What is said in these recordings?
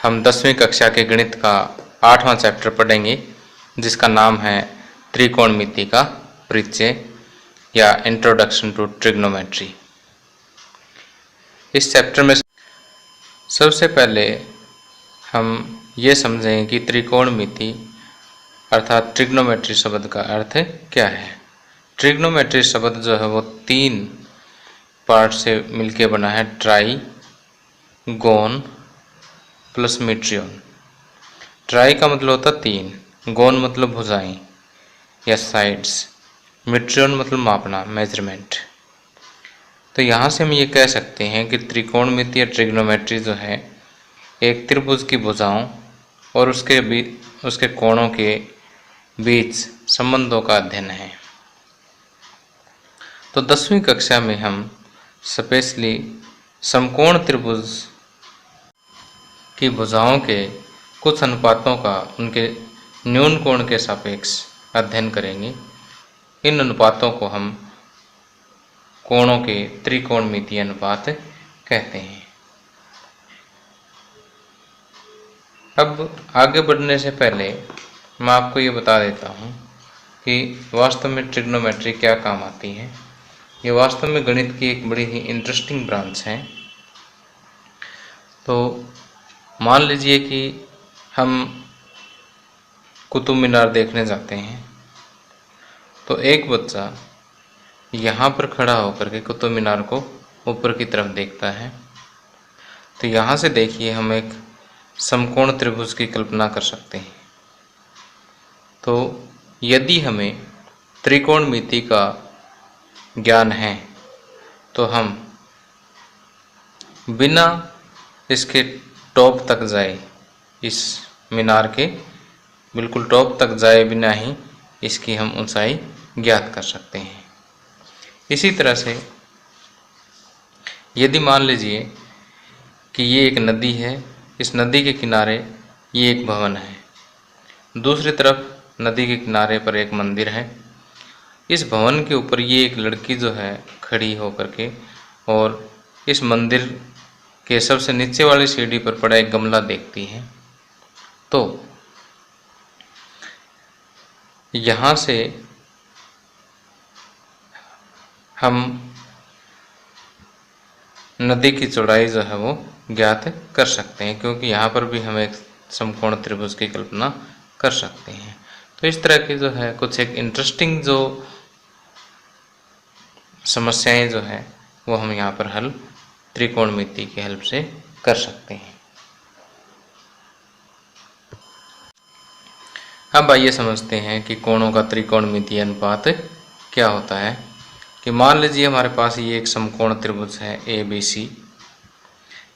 हम 10वीं कक्षा के गणित का 8वां चैप्टर पढ़ेंगे, जिसका नाम है त्रिकोणमिति का परिचय या इंट्रोडक्शन टू ट्रिग्नोमेट्री। इस चैप्टर में सबसे पहले हम ये समझेंगे कि त्रिकोणमिति अर्थात ट्रिग्नोमेट्री शब्द का अर्थ क्या है। ट्रिग्नोमेट्री शब्द जो है वो 3 पार्ट से मिलके बना है, ट्राई, गोन प्लस मीट्रियन। ट्राई का मतलब होता 3, गोन मतलब भुजाएं या साइड्स, मीट्रियन मतलब मापना, मेजरमेंट। तो यहाँ से हम ये कह सकते हैं कि त्रिकोणमिति या ट्रिग्नोमेट्री जो है एक त्रिभुज की भुजाओं और उसके कोणों के बीच संबंधों का अध्ययन है। तो 10वीं कक्षा में हम स्पेशली समकोण त्रिभुज की भुजाओं के कुछ अनुपातों का उनके न्यून कोण के सापेक्ष अध्ययन करेंगे। इन अनुपातों को हम कोणों के त्रिकोणमितीय अनुपात कहते हैं। अब आगे बढ़ने से पहले मैं आपको ये बता देता हूँ कि वास्तव में ट्रिग्नोमेट्री क्या काम आती है। ये वास्तव में गणित की एक बड़ी ही इंटरेस्टिंग ब्रांच है। तो मान लीजिए कि हम कुतुब मीनार देखने जाते हैं, तो एक बच्चा यहाँ पर खड़ा होकर के कुतुब मीनार को ऊपर की तरफ देखता है। तो यहाँ से देखिए हम एक समकोण त्रिभुज की कल्पना कर सकते हैं। तो यदि हमें त्रिकोणमिति का ज्ञान है तो हम बिना इसके टॉप तक जाए, इस मीनार के बिल्कुल टॉप तक जाए बिना ही इसकी हम ऊंचाई ज्ञात कर सकते हैं। इसी तरह से यदि मान लीजिए कि ये एक नदी है, इस नदी के किनारे ये एक भवन है, दूसरी तरफ नदी के किनारे पर एक मंदिर है। इस भवन के ऊपर ये एक लड़की जो है खड़ी होकर के और इस मंदिर के सबसे नीचे वाली सीढ़ी पर पड़ा एक गमला देखती है। तो यहाँ से हम नदी की चौड़ाई जो है वो ज्ञात कर सकते हैं, क्योंकि यहाँ पर भी हम एक समकोण त्रिभुज की कल्पना कर सकते हैं। तो इस तरह की जो है कुछ एक इंटरेस्टिंग जो समस्याएं जो है वो हम यहाँ पर हल त्रिकोणमिति की हेल्प से कर सकते हैं। अब आइए समझते हैं कि कोणों का त्रिकोणमितीय अनुपात क्या होता है। कि मान लीजिए हमारे पास ये एक समकोण त्रिभुज है ABC,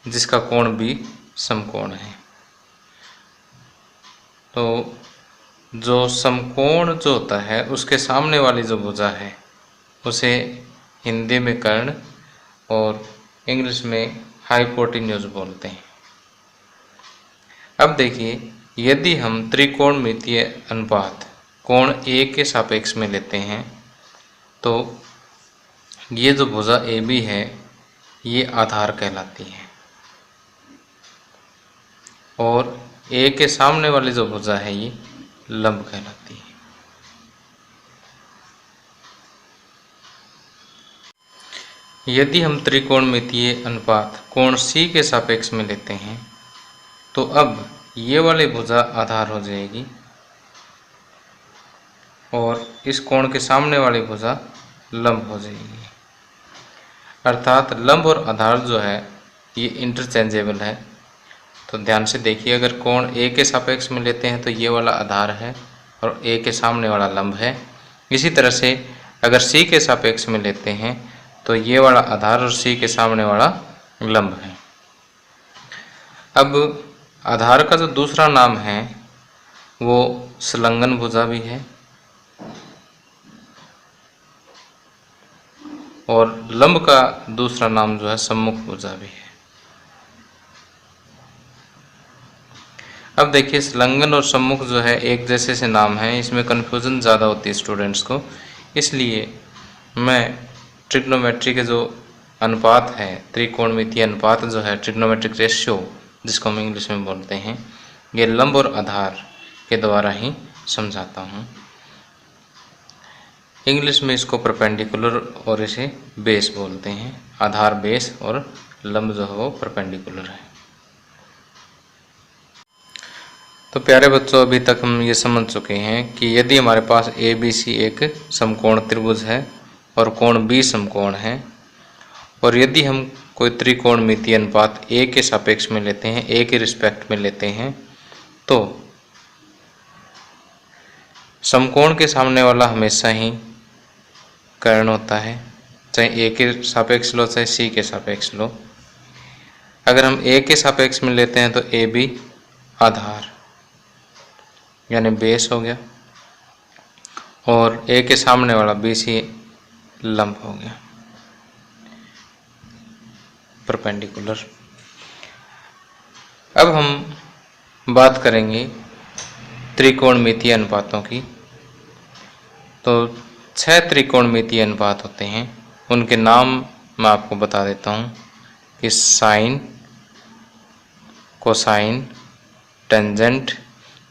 जिसका कोण भी समकोण है। तो जो समकोण जो होता है उसके सामने वाली जो भुजा है उसे हिंदी में कर्ण और इंग्लिश में हाइपोटेन्यूज बोलते हैं। अब देखिए, यदि हम त्रिकोणमितीय अनुपात कोण A के सापेक्ष में लेते हैं तो ये जो भुजा AB है ये आधार कहलाती है और A के सामने वाली जो भुजा है ये लंब कहलाती है। यदि हम त्रिकोणमितीय अनुपात कोण C के सापेक्ष में लेते हैं तो अब ये वाली भुजा आधार हो जाएगी और इस कोण के सामने वाली भुजा लंब हो जाएगी। अर्थात लंब और आधार जो है ये इंटरचेंजेबल है। तो ध्यान से देखिए, अगर कोण A के सापेक्ष में लेते हैं तो ये वाला आधार है और A के सामने वाला लंब है। इसी तरह से अगर C के सापेक्ष में लेते हैं तो ये वाला आधार और C के सामने वाला लंब है। अब आधार का जो दूसरा नाम है वो संलग्न भुजा भी है और लंब का दूसरा नाम जो है सम्मुख भुजा भी है। अब देखिए, संलग्न और सम्मुख जो है एक जैसे से नाम है, इसमें कन्फ्यूजन ज़्यादा होती है स्टूडेंट्स को। इसलिए मैं ट्रिग्नोमेट्री के जो अनुपात है, त्रिकोणमितीय अनुपात जो है, ट्रिग्नोमेट्रिक रेशियो, जिसको हम इंग्लिश में बोलते हैं, ये लंब और आधार के द्वारा ही समझाता हूँ। इंग्लिश में इसको परपेंडिकुलर और इसे बेस बोलते हैं। आधार बेस और लंब जो है वो परपेंडिकुलर है। तो प्यारे बच्चों, अभी तक हम ये समझ चुके हैं कि यदि हमारे पास ABC एक समकोण त्रिभुज है और कोण B समकोण है, और यदि हम कोई त्रिकोणमितीय अनुपात A के सापेक्ष में लेते हैं, A के रिस्पेक्ट में लेते हैं, तो समकोण के सामने वाला हमेशा ही कर्ण होता है, चाहे A के सापेक्ष लो चाहे C के सापेक्ष लो। अगर हम A के सापेक्ष में लेते हैं तो AB आधार यानी बेस हो गया, और A के सामने वाला BC लंब हो गया, परपेंडिकुलर। अब हम बात करेंगे त्रिकोणमितीय अनुपातों की। तो 6 त्रिकोणमितीय अनुपात होते हैं, उनके नाम मैं आपको बता देता हूँ कि साइन, कोसाइन, टेंजेंट।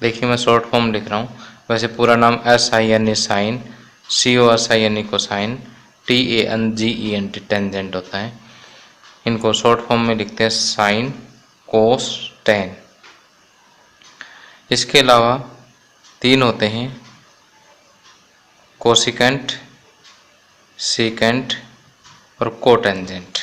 देखिए मैं शॉर्ट फॉर्म लिख रहा हूँ, वैसे पूरा नाम SIN sine, COSIN cosine, TANGENT tangent होता है। इनको शॉर्ट फॉर्म में लिखते हैं साइन, कोस, टेन। इसके अलावा 3 होते हैं, कोसिकेंट, सीकेंट और कोटेंजेंट।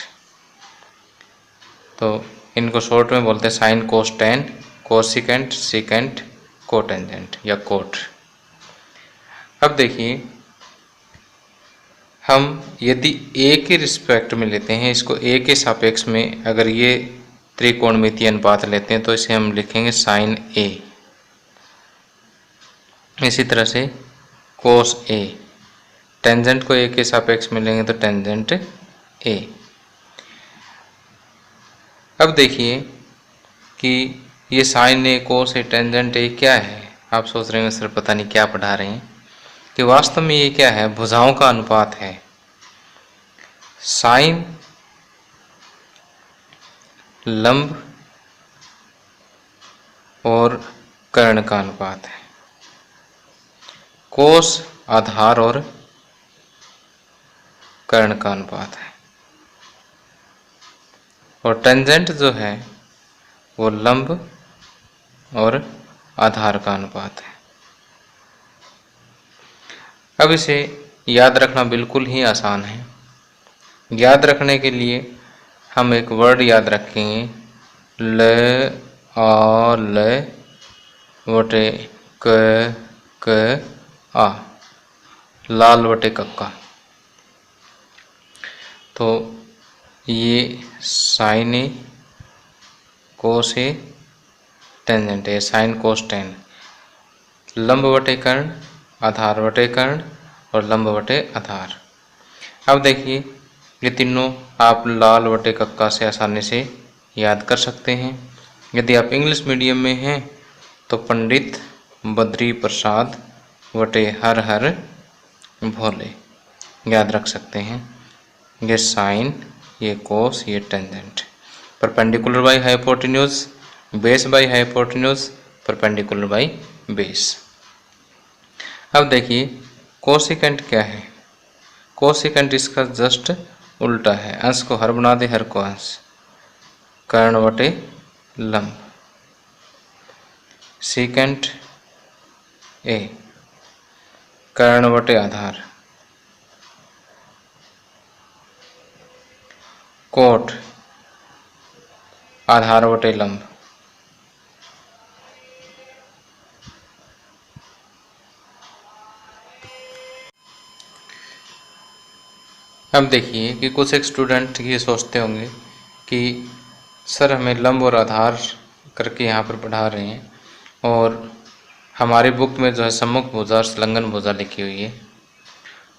तो इनको शॉर्ट में बोलते हैं sign, cos, ten, cosecant, secant, cotangent या कोट। अब देखिए, हम यदि A के रिस्पेक्ट में लेते हैं, इसको A के सापेक्ष में अगर ये त्रिकोणमितीय अनुपात लेते हैं तो इसे हम लिखेंगे साइन A। इसी तरह से कोस A, टेंजेंट को A के सापेक्ष में लेंगे तो टेंजेंट A। अब देखिए कि ये sine A, cos A, tangent A क्या है। आप सोच रहे हैं सर पता नहीं क्या पढ़ा रहे हैं, कि वास्तव में ये क्या है, भुजाओं का अनुपात है। साइन लंब और कर्ण का अनुपात है, कोस आधार और कर्ण का अनुपात है, और टेंजेंट जो है वो लंब और आधार का अनुपात है। अब इसे याद रखना बिल्कुल ही आसान है। याद रखने के लिए हम एक वर्ड याद रखेंगे, ल आ ल वटे क आ, लाल वटे कक्का। तो ये sine A, cos A, tangent A, sine cos tan, लंब वटे कर्ण, आधार वटे कर्ण और लंब वटे आधार। अब देखिए, ये तीनों आप लाल वटे कक्का से आसानी से याद कर सकते हैं। यदि आप इंग्लिश मीडियम में हैं तो पंडित बद्री प्रसाद वटे हर हर भोले याद रख सकते हैं। ये साइन, ये कोस, ये tangent. Perpendicular by hypotenuse, base by hypotenuse, perpendicular by base. अब देखिए कोसिकेंट क्या है। कोसिकेंट इसका जस्ट उल्टा है, अंश को हर बना दे, हर को अंश। कर्ण वटे लंब। सीकेंट ए, कर्ण वटे आधार। कोट, आधार वटे लंब। अब देखिए कि कुछ एक स्टूडेंट ये सोचते होंगे कि सर हमें लंब और आधार करके यहाँ पर पढ़ा रहे हैं, और हमारी बुक में जो है सम्मुख भुजा और संलग्न भुजा लिखी हुई है।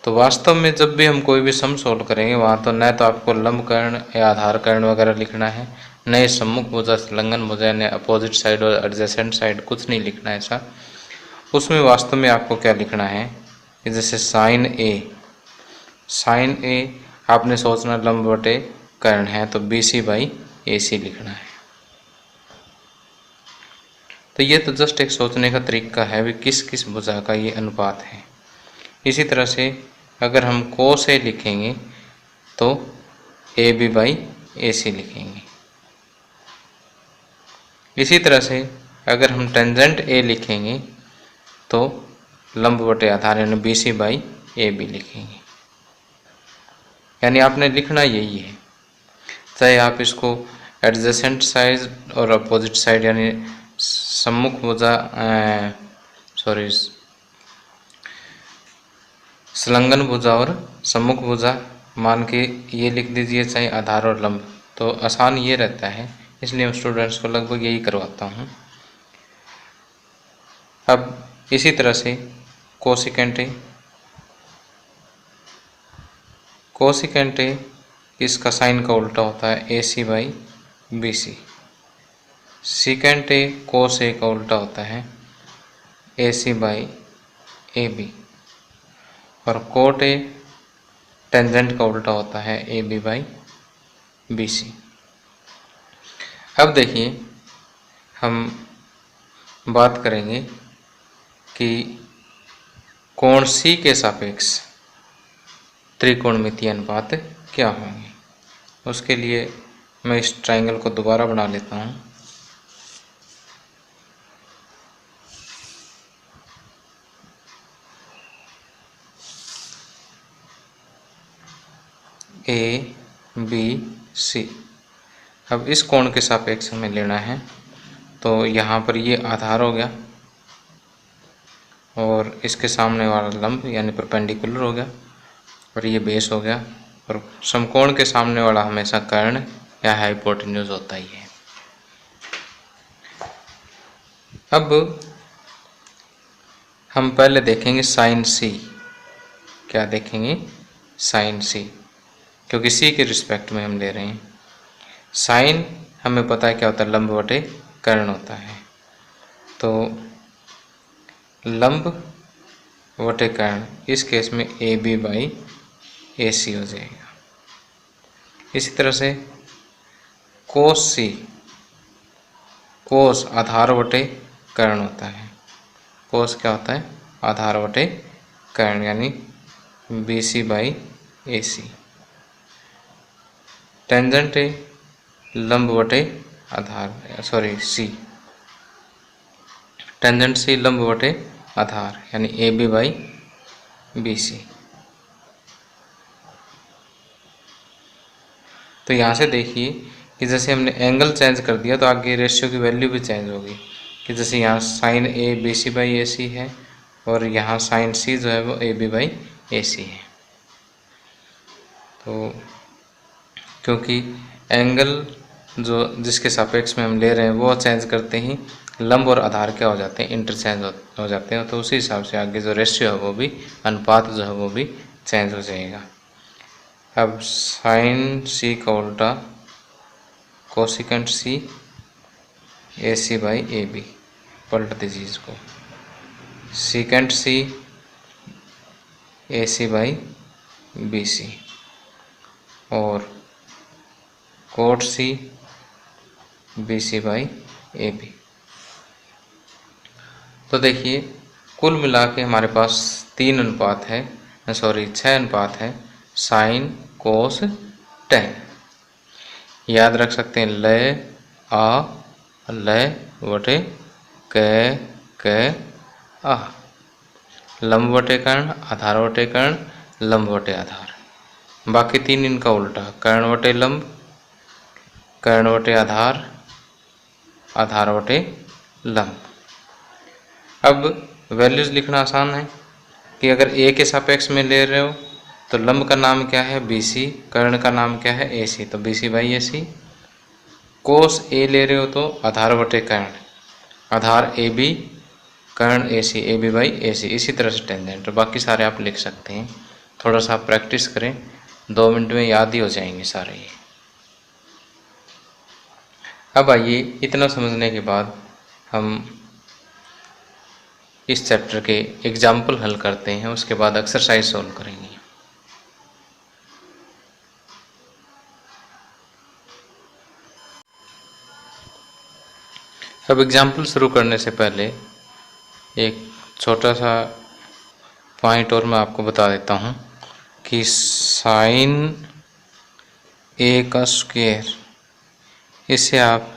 तो वास्तव में जब भी हम कोई भी सम सोल्व करेंगे वहाँ तो न तो आपको लंब कर्ण या आधार कर्ण वगैरह लिखना है, न ही सम्मुख भुजा संलग्न भुजा यानी अपोजिट साइड और एडजेसेंट साइड, कुछ नहीं लिखना है ऐसा। उसमें वास्तव में आपको क्या लिखना है कि जैसे साइन ए, साइन ए आपने सोचना लंब बटे कर्ण है तो BC बाई AC लिखना है। तो ये तो जस्ट एक सोचने का तरीका है भी किस किस भुजा का ये अनुपात है। इसी तरह से अगर हम कोस ए लिखेंगे तो ए बी बाई ए सी लिखेंगे। इसी तरह से अगर हम टेंजेंट ए लिखेंगे तो लंब बटे आधार यानी B C by A B लिखेंगे। यानी आपने लिखना यही है, चाहे आप इसको एडजेसेंट साइड और अपोजिट साइड यानी सम्मुख भुजा संलग्न भुजा और सम्मुख भुजा मान के ये लिख दीजिए, चाहे आधार और लंब, तो आसान ये रहता है, इसलिए हम स्टूडेंट्स को लगभग यही करवाता हूँ। अब इसी तरह से कोसिकेंट ए, कोसिकेंट ए इसका साइन का उल्टा होता है A C by B C. Secant A cos A का उल्टा होता है A C by A B. और कोट ए टेंजेंट का उल्टा होता है A B by B C. अब देखिए हम बात करेंगे कि कोण सी के सापेक्ष त्रिकोणमितीय अनुपात क्या होंगे। उसके लिए मैं इस ट्रायंगल को दोबारा बना लेता हूँ। A B C. अब इस कोण के सापेक्ष हमें लेना है, तो यहाँ पर ये आधार हो गया और इसके सामने वाला लंब यानी परपेंडिकुलर हो गया और ये बेस हो गया, और समकोण के सामने वाला हमेशा कर्ण या हाइपोटेन्यूज होता ही है। अब हम पहले देखेंगे साइन सी। क्या देखेंगे? साइन सी, क्योंकि सी के रिस्पेक्ट में हम ले रहे हैं। साइन हमें पता है क्या होता है, लंब बटे कर्ण होता है, तो लंब बटे कर्ण इस केस में ए बी बाई ए सी हो जाएगा। इसी तरह से कोस सी, कोस आधार बटे कर्ण होता है। कोस क्या होता है? आधार बटे कर्ण यानी B C by A C. Tangent A लंब बटे आधार सी, टेंजेंट सी लंब बटे आधार यानी A B by B C. तो यहाँ से देखिए कि जैसे हमने एंगल चेंज कर दिया तो आगे रेशियो की वैल्यू भी चेंज होगी, कि जैसे यहाँ sine A B C by A C है और यहाँ साइन सी जो है वो ए बी बाई ए सी है। तो क्योंकि एंगल जो जिसके सापेक्ष में हम ले रहे हैं वो चेंज करते ही लंब और आधार क्या हो जाते हैं, इंटरचेंज हो जाते हैं, तो उसी हिसाब से आगे जो रेशियो है वो भी, अनुपात जो है वो भी चेंज हो जाएगा। अब साइन सी का उल्टा cosecant C A C by A B, पलट दीजिए इसको, secant C A C by B C और cot C B C by A B. तो देखिए कुल मिला के हमारे पास 6 अनुपात है, साइन कोस टेन। याद रख सकते हैं लय आ लय बटे क आ, लंब बटे कर्ण, आधार बटे कर्ण, लंब बटे आधार। बाकी 3 इनका उल्टा, कर्ण बटे लंब, कर्ण बटे आधार, आधार बटे लंब। अब वैल्यूज लिखना आसान है कि अगर ए के सापेक्ष में ले रहे हो तो लंब का नाम क्या है, बी सी, कर्ण का नाम क्या है, ए सी, तो बी सी बाई ए सी। कोस ए ले रहे हो तो आधार बटे कर्ण, आधार ए बी, कर्ण A C, A B by A C. इसी तरह से टेंजेंट, बाकी सारे आप लिख सकते हैं। थोड़ा सा आप प्रैक्टिस करें, 2 मिनट में याद ही हो जाएंगे सारे ये। अब आइए इतना समझने के बाद हम इस चैप्टर के एग्जाम्पल हल करते हैं, उसके बाद एक्सरसाइज सॉल्व करेंगे। अब एग्जाम्पल शुरू करने से पहले एक छोटा सा पॉइंट और मैं आपको बता देता हूँ कि साइन ए का स्क्वायर, इसे आप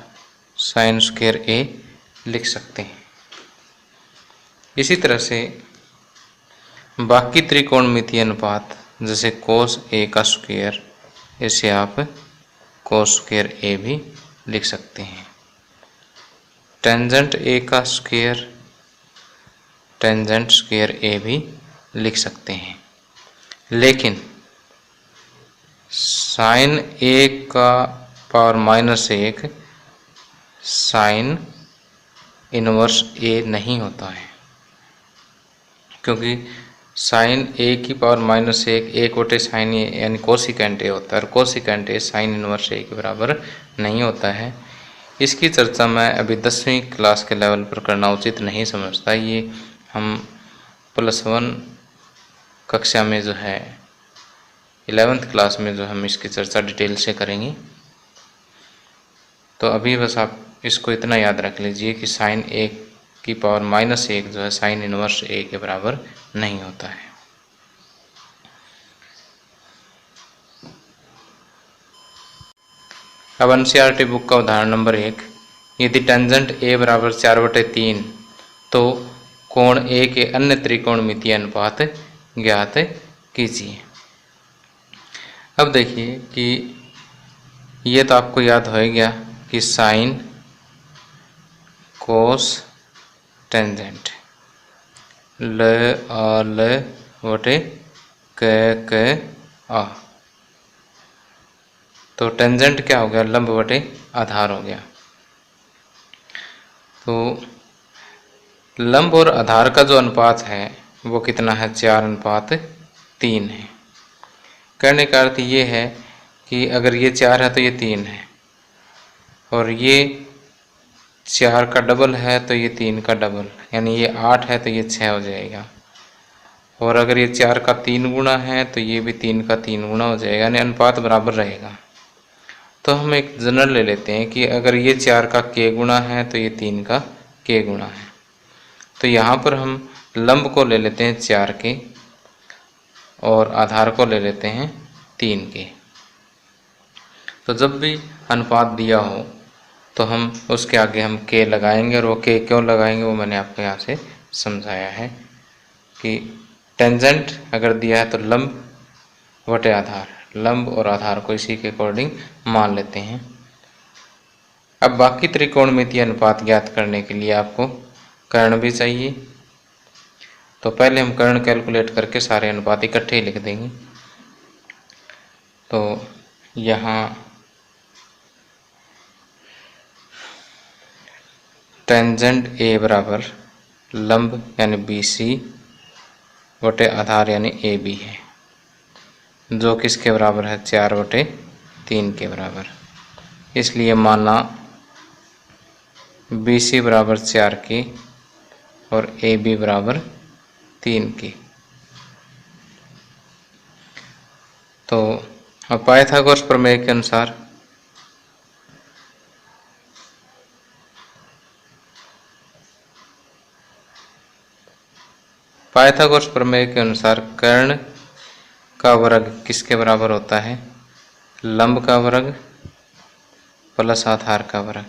साइन स्क्वायर ए लिख सकते हैं। इसी तरह से बाकी त्रिकोणमितीय अनुपात जैसे कोस ए का स्क्वायर, इसे आप कोस स्क्वायर ए भी लिख सकते हैं। टेंजेंट ए का स्क्वायर, टेंजेंट स्क्वायर ए भी लिख सकते हैं। लेकिन साइन ए का पावर -1 साइन इनवर्स ए नहीं होता है, क्योंकि साइन ए की पावर -1 1/sin ए यानी कोसिकेंट ए होता है, और कोसिकेंट ए साइन इनवर्स ए के बराबर नहीं होता है। इसकी चर्चा मैं अभी 10वीं क्लास के लेवल पर करना उचित नहीं समझता। ये हम +1 कक्षा में जो है 11th क्लास में जो हम इसकी चर्चा डिटेल से करेंगे। तो अभी बस आप इसको इतना याद रख लीजिए कि साइन ए की पावर -1 जो है साइन इनवर्स ए के बराबर नहीं होता है। अब एनसीईआरटी बुक का उदाहरण नंबर 1, यदि टेंजेंट ए बराबर 4/3 तो कोण ए के अन्य त्रिकोणमितीय अनुपात ज्ञात कीजिए। अब देखिए कि ये तो आपको याद हो गया कि साइन कोस टेंजेंट ल आ ल बटे क आ, तो टेंजेंट क्या हो गया, लंब बटे आधार हो गया। तो लंब और आधार का जो अनुपात है वो कितना है, 4:3 है। कहने का अर्थ ये है कि अगर ये 4 है तो ये 3 है, और ये 4 का डबल है तो ये 3 का डबल, यानी ये 8 है तो ये 6 हो जाएगा। और अगर ये 4 का 3 गुना है तो ये भी 3 का 3 गुना हो जाएगा, यानी अनुपात बराबर रहेगा। तो हम एक जनरल ले लेते हैं कि अगर ये 4 का k गुना है तो ये 3 का k गुना है। तो यहाँ पर हम लंब को ले लेते हैं 4 के और आधार को ले लेते हैं 3 के। तो जब भी अनुपात दिया हो तो हम उसके आगे हम k लगाएंगे, और वो k क्यों लगाएंगे वो मैंने आपको यहाँ से समझाया है कि टेंजेंट अगर दिया है तो लंब बटे आधार, लंब और आधार को इसी के अकॉर्डिंग मान लेते हैं। अब बाकी त्रिकोणमितीय अनुपात ज्ञात करने के लिए आपको कर्ण भी चाहिए, तो पहले हम कर्ण कैलकुलेट करके सारे अनुपात इकट्ठे ही लिख देंगे। तो यहाँ टेंजेंट ए बराबर लंब यानी BC बटे आधार यानी AB है, जो किसके बराबर है, 4/3 के बराबर। इसलिए माना BC बराबर 4 की और AB बराबर 3 की। तो अब पाइथागोरस प्रमेय के अनुसार कर्ण का वर्ग किसके बराबर होता है, लंब का वर्ग प्लस आधार का वर्ग।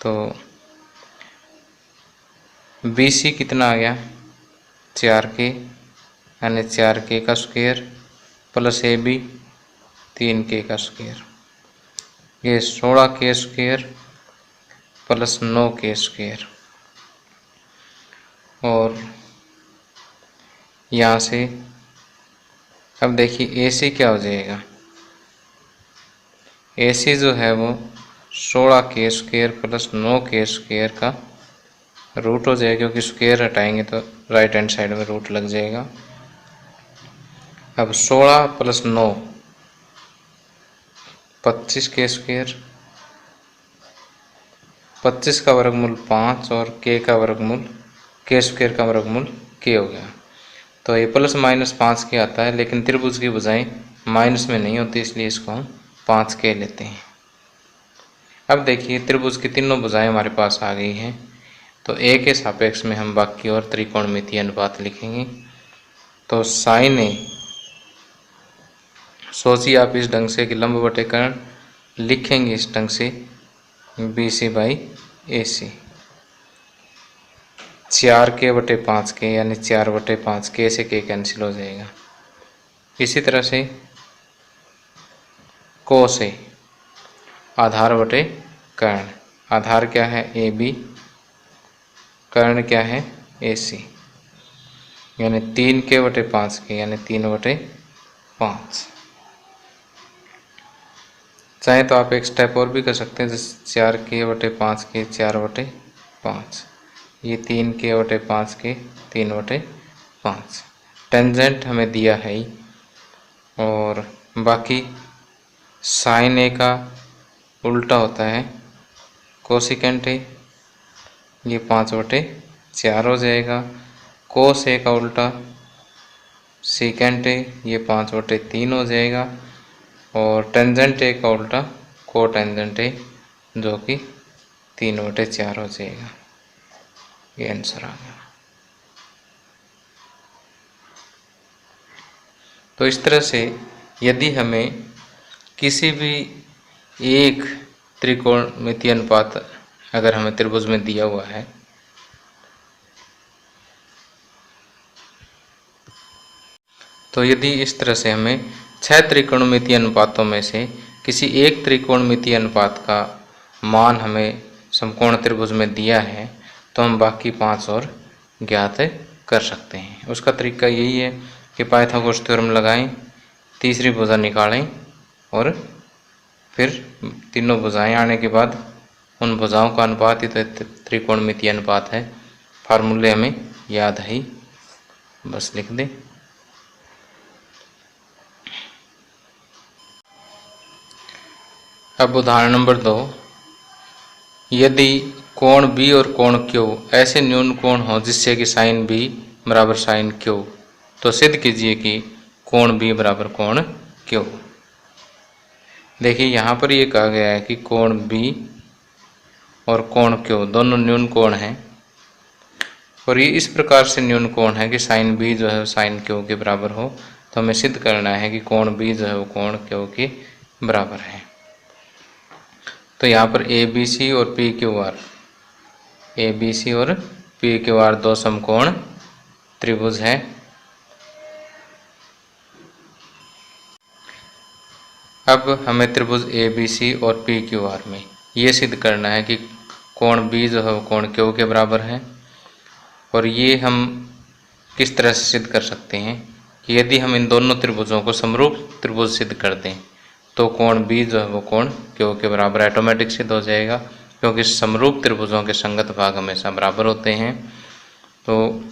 तो BC कितना आ गया, 4k यानी 4k का स्क्वायर प्लस AB 3k का स्क्वायर, ये 16k square plus 9k square. और यहाँ से अब देखिए AC क्या हो जाएगा, AC जो है वो 16k square plus 9k square का रूट हो जाएगा, क्योंकि स्क्वायर हटाएंगे तो राइट हैंड साइड में रूट लग जाएगा। अब 16 प्लस 9 25k स्क्वायर, 25 का वर्गमूल 5 और k का वर्गमूल k स्क्वायर का वर्गमूल k हो गया। तो ये प्लस माइनस 5k आता है, लेकिन त्रिभुज की भुजाएं माइनस में नहीं होती, इसलिए इसको हम 5k लेते हैं। अब देखिए त्रिभुज की तीनों भुजाएं हमारे पास आ गई हैं, तो ए के सापेक्ष में हम बाकी और त्रिकोणमितीय अनुपात लिखेंगे। तो साइन ए, सोचिए आप इस ढंग से कि लंब बटे कर्ण लिखेंगे इस ढंग से B C by A C, 4k/5k यानी 4/5k से k कैंसिल हो जाएगा। इसी तरह से कोस ए, आधार बटे कर्ण, आधार क्या है ए बी, कर्ण क्या है ए सी, यानी 3k/5k यानी 3/5। चाहे तो आप एक स्टेप और भी कर सकते हैं, जैसे 4k/5k 4/5, ये 3k/5k 3/5। टेंजेंट हमें दिया है ही, और बाकी साइन ए का उल्टा होता है कोसिकेंट ए, ये 5/4 हो जाएगा। कोस ए का उल्टा सीकेंट ए, ये 5/3 हो जाएगा। और टेंजेंट ए का उल्टा को टेंजेंट ए, जो कि 3/4 हो जाएगा। ये आंसर आ गया। तो इस तरह से यदि हमें किसी भी एक त्रिकोणमितीय अनुपात अगर हमें त्रिभुज में दिया हुआ है, तो यदि इस तरह से हमें 6 त्रिकोणमितीय अनुपातों में से किसी एक त्रिकोणमितीय अनुपात का मान हमें समकोण त्रिभुज में दिया है, तो हम बाकी 5 और ज्ञात कर सकते हैं। उसका तरीका यही है कि पाइथागोरस थ्योरम लगाएं, तीसरी भुजा निकालें और फिर तीनों भुजाएं आने के बाद उन भुजाओं का अनुपात ही तो त्रिकोणमितीय अनुपात है। फार्मूले हमें याद है ही, बस लिख दें। अब उदाहरण नंबर 2, यदि कोण बी और कोण क्यू ऐसे न्यून कोण हो जिससे कि साइन बी बराबर साइन क्यू, तो सिद्ध कीजिए कि कोण बी बराबर कोण क्यू। देखिए यहाँ पर ये कहा गया है कि कोण बी और कोण क्यू दोनों न्यून कोण हैं, और ये इस प्रकार से न्यून कोण है कि साइन बी जो है साइन क्यू के बराबर हो। तो हमें सिद्ध करना है कि कोण बी जो है वो कोण क्यू के बराबर है। तो यहाँ पर ए बी सी और P Q R, A B C और पी क्यू आर दो समकोण त्रिभुज है। अब हमें त्रिभुज ए बी सी और पी क्यू आर में ये सिद्ध करना है कि कोण बी जो है वो कोण क्यू के बराबर है। और ये हम किस तरह से सिद्ध कर सकते हैं कि यदि हम इन दोनों त्रिभुजों को समरूप त्रिभुज सिद्ध कर दें, तो कोण बी जो है वो कोण क्यू के बराबर ऑटोमेटिक सिद्ध हो जाएगा, क्योंकि समरूप त्रिभुजों के संगत भाग हमेशा बराबर होते हैं। तो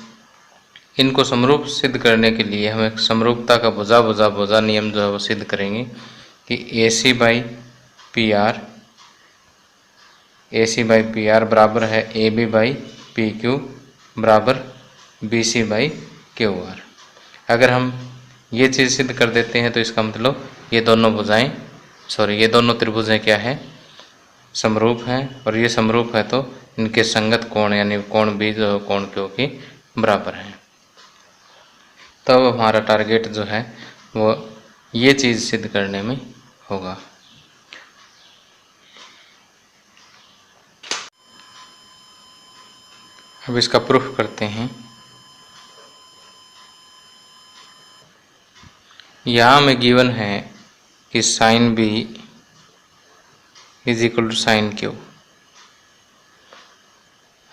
इनको समरूप सिद्ध करने के लिए हमें समरूपता का भुजा नियम जो है वो सिद्ध करेंगे कि A C by P R बराबर है A B by P Q बराबर B C by Q R. अगर हम ये चीज़ सिद्ध कर देते हैं तो इसका मतलब ये दोनों त्रिभुजें क्या है, समरूप हैं, और ये समरूप है तो इनके संगत कोण यानी कोण बी जो कोण क्यू के बराबर है। तब हमारा टारगेट जो है वो ये चीज़ सिद्ध करने में होगा। अब इसका प्रूफ करते हैं। यहाँ में गिवन है कि sine B is equal to sine Q.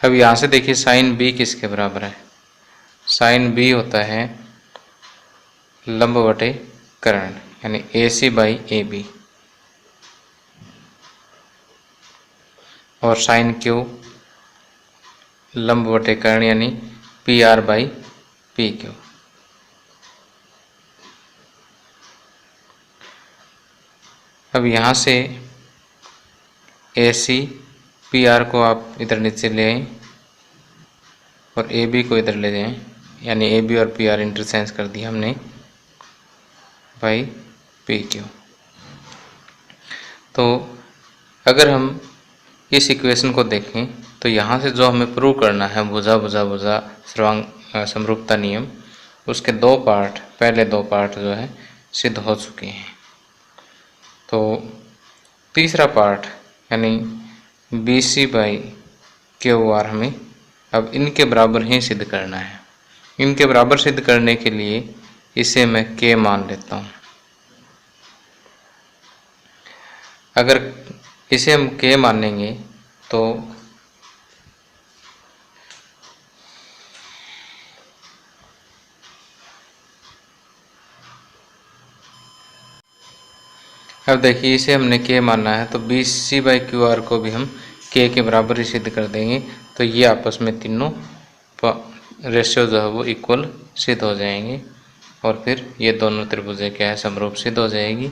अब यहाँ से देखिए साइन बी किसके बराबर है, साइन बी होता है लंब बटे कर्ण यानी ए सी बाई ए बी, और साइन क्यू लंब बटे कर्ण यानी P R by P Q. अब यहाँ से ए सी पी आर को आप इधर नीचे ले आएं और ए बी को इधर ले जाएं, यानी ए बी और पी आर इंटरचेंज कर दिया हमने बाई पी क्यू। तो अगर हम इस इक्वेशन को देखें तो यहाँ से जो हमें प्रूव करना है भुजा भुजा भुजा सर्वांग समरूपता नियम, उसके दो पार्ट, पहले दो पार्ट जो है सिद्ध हो चुके हैं। तो तीसरा पार्ट यानी BC बाई QR हमें अब इनके बराबर ही सिद्ध करना है। इनके बराबर सिद्ध करने के लिए इसे मैं K मान लेता हूँ। अगर इसे हम K मानेंगे तो अब देखिए इसे हमने K माना है तो BC बाई QR को भी हम K के बराबर ही सिद्ध कर देंगे। तो ये आपस में तीनों रेशियो जो है वो इक्वल सिद्ध हो जाएंगे और फिर ये दोनों त्रिभुजें क्या है समरूप सिद्ध हो जाएगी।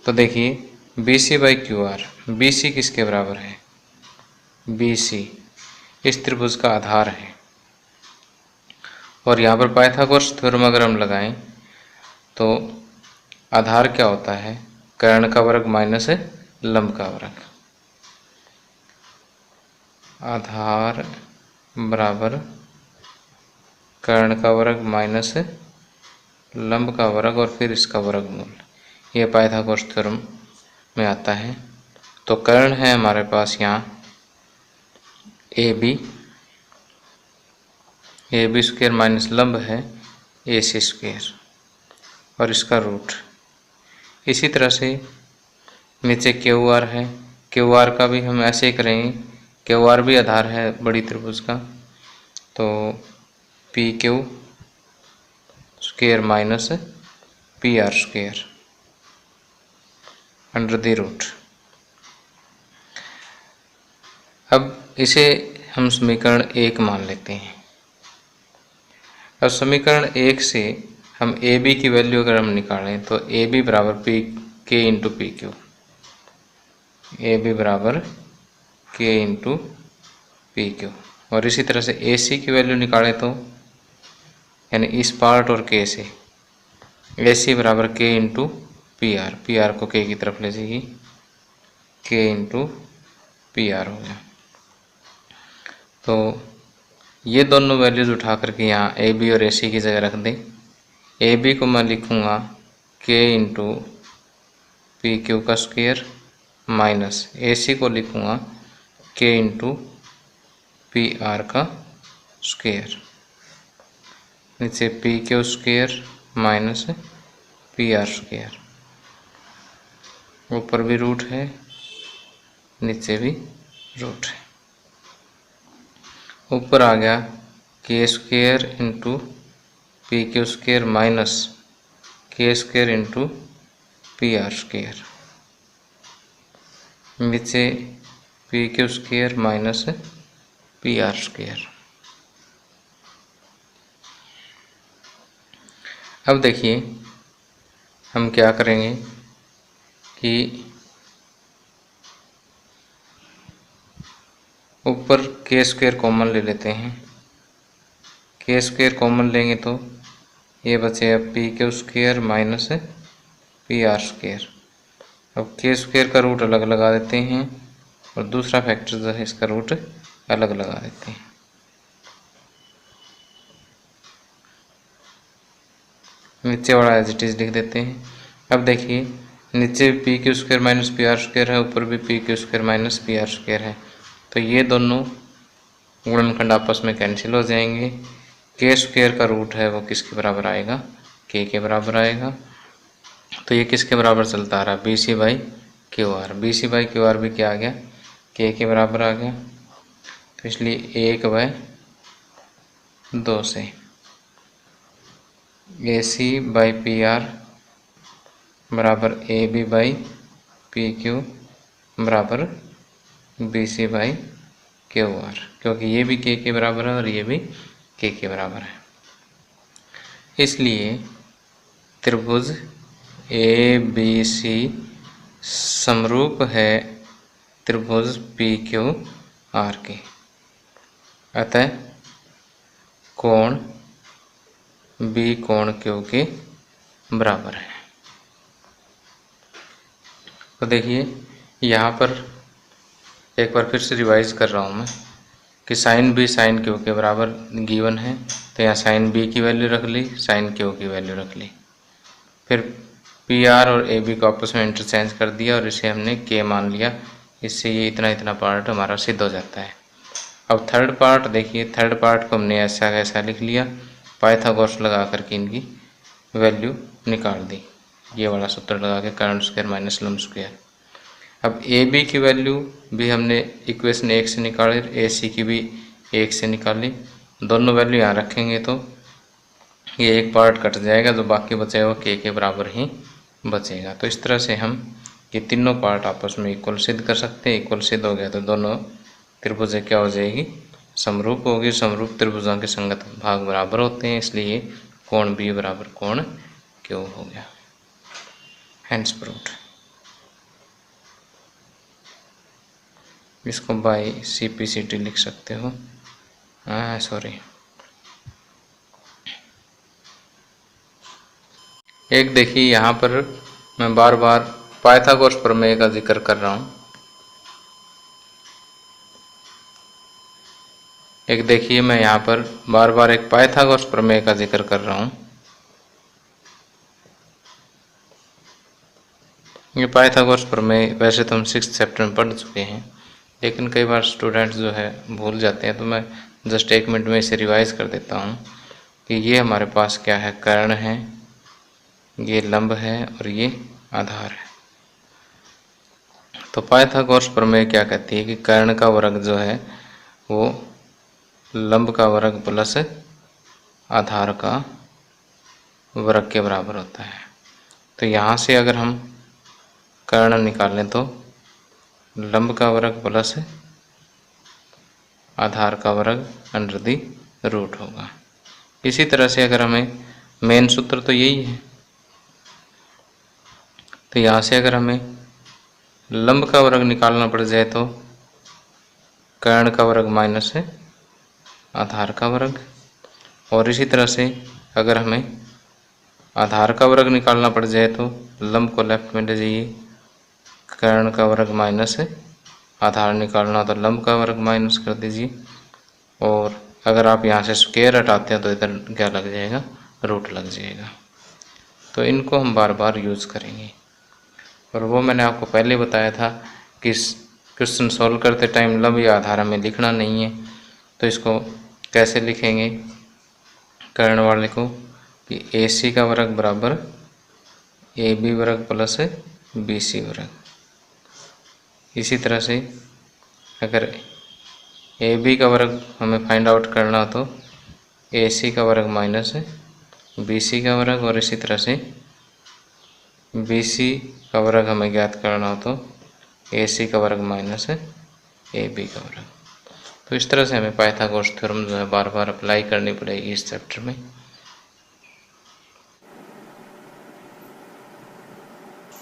तो देखिए BC बाई QR, BC किसके बराबर है? BC इस त्रिभुज का आधार है और यहाँ पर पाइथागोरस थ्योरम अगर हम लगाएं तो आधार क्या होता है? कर्ण का वर्ग माइनस लंब का वर्ग। आधार बराबर कर्ण का वर्ग माइनस लंब का वर्ग और फिर इसका वर्गमूल। ये पाइथागोरस थ्योरम में आता है। तो कर्ण है हमारे पास यहाँ AB स्क्वायर माइनस लंब है AC स्क्वायर और इसका रूट। इसी तरह से नीचे QR है, QR का भी हम ऐसे ही करेंगे। QR भी आधार है बड़ी त्रिभुज का, तो PQ square minus PR square under the root. अब इसे हम समीकरण 1 मान लेते हैं। अब समीकरण 1 से हम AB की वैल्यू अगर हम निकालें तो AB बराबर K इंटू PQ, AB बराबर K इंटू PQ। और इसी तरह से AC की वैल्यू निकालें तो यानी इस पार्ट और K से AC बराबर K इंटू PR, PR को K की तरफ ले जाएगी, K इंटू PR हो गया। तो ये दोनों वैल्यूज उठा करके यहाँ AB और AC की जगह रख दें। AB को मैं लिखूँगा K इंटू PQ का स्क्वायर माइनस AC को लिखूँगा K इंटू PR का स्क्वायर, नीचे PQ square minus PR square, ऊपर भी रूट है नीचे भी रूट है। ऊपर आ गया K square into PQ square minus K square into PR square, नीचे PQ square minus PR square. अब देखिए हम क्या करेंगे कि ऊपर K स्क्वायर कॉमन ले लेते हैं। K स्क्वायर कॉमन लेंगे तो ये बचेगा PQ square minus PR square. अब K स्क्वायर का रूट अलग लगा देते हैं और दूसरा फैक्टर जो है इसका रूट अलग लगा देते हैं। नीचे वाला एज इट इज लिख देते हैं। अब देखिए नीचे PQ square minus PR square है, ऊपर भी PQ square minus PR square है, तो ये दोनों गुणनखंड आपस में कैंसिल हो जाएंगे। K स्क्वायर का रूट है वो किसके बराबर आएगा? K के बराबर आएगा। तो ये किसके बराबर चलता आ रहा है? BC by QR। BC by QR भी क्या आ गया? K के बराबर आ गया। तो इसलिए 1/2 से AC बाई PR बराबर AB बाई PQ बराबर BC बाई QR, क्योंकि ये भी K के बराबर है और ये भी K के बराबर है। इसलिए त्रिभुज ABC समरूप है त्रिभुज PQR के। अतः कोण B कोण Q के बराबर है। तो देखिए यहाँ पर एक बार फिर से रिवाइज कर रहा हूँ मैं कि साइन बी साइन क्यू के बराबर गिवन है, तो यहाँ साइन बी की वैल्यू रख ली, साइन क्यू की वैल्यू रख ली, फिर पी आर और ए बी को आपस में इंटरचेंज कर दिया और इसे हमने के मान लिया। इससे ये इतना इतना पार्ट हमारा सिद्ध हो जाता है। अब थर्ड पार्ट देखिए, थर्ड पार्ट को हमने ऐसा कैसा लिख लिया, पाइथागोरस लगा करके इनकी वैल्यू निकाल दी, ये वाला सूत्र लगा के कर्ण स्क्वायर माइनस लंब स्क्वायर। अब ए बी की वैल्यू भी हमने इक्वेशन 1 से निकाली, ए सी की भी 1 से निकाली, दोनों वैल्यू यहाँ रखेंगे तो ये एक पार्ट कट जाएगा, जो बाकी बचेगा के बराबर ही बचेगा। तो इस तरह से हम ये तीनों पार्ट आपस में इक्वल सिद्ध कर सकते हैं। इक्वल सिद्ध हो गया तो दोनों त्रिभुजें क्या हो जाएगी, समरूप होगी। समरूप त्रिभुजों के संगत भाग बराबर होते हैं, इसलिए कोण बी बराबर कोण क्यू हो गया। Hence proved. इसको बाय CPCT लिख सकते हो, सॉरी। एक देखिए यहाँ पर मैं बार बार पाइथागोरस प्रमेय का जिक्र कर रहा हूँ। एक देखिए मैं यहाँ पर बार बार एक पाइथागोरस प्रमेय का जिक्र कर रहा हूँ। ये पाइथागोरस प्रमेय वैसे तो हम 6th चैप्टर में पढ़ चुके हैं, लेकिन कई बार स्टूडेंट्स जो है भूल जाते हैं, तो मैं जस्ट 1 मिनट में इसे रिवाइज कर देता हूँ कि ये हमारे पास क्या है, कर्ण है, ये लंब है और ये आधार है। तो पाइथागोरस प्रमेय क्या कहती है कि कर्ण का वर्ग जो है वो लंब का वर्ग प्लस आधार का वर्ग के बराबर होता है। तो यहाँ से अगर हम कर्ण निकालें तो लंब का वर्ग प्लस आधार का वर्ग अंडर दी रूट होगा। इसी तरह से अगर हमें मेन सूत्र तो यही है, तो यहाँ से अगर हमें लंब का वर्ग निकालना पड़ जाए तो कर्ण का वर्ग माइनस आधार का वर्ग, और इसी तरह से अगर हमें आधार का वर्ग निकालना पड़ जाए तो लंब को लेफ्ट में ले जाइए, कर्ण का वर्ग माइनस आधार निकालना तो लंब का वर्ग माइनस कर दीजिए, और अगर आप यहाँ से स्क्वायर हटाते हैं तो इधर क्या लग जाएगा, रूट लग जाएगा। तो इनको हम बार बार यूज़ करेंगे, और वो मैंने आपको पहले बताया था कि क्वेश्चन सॉल्व करते टाइम लंब या आधार हमें लिखना नहीं है। तो इसको कैसे लिखेंगे कर्ण वाले को कि AC का वर्ग बराबर AB वर्ग प्लस BC वर्ग। इसी तरह से अगर AB का वर्ग हमें फाइंड आउट करना हो तो AC का वर्ग माइनस BC का वर्ग, और इसी तरह से BC का वर्ग हमें ज्ञात करना हो तो AC का वर्ग माइनस AB का वर्ग। तो इस तरह से हमें पाइथागोरस थ्योरम जो है बार बार अप्लाई करनी पड़ेगी इस चैप्टर में।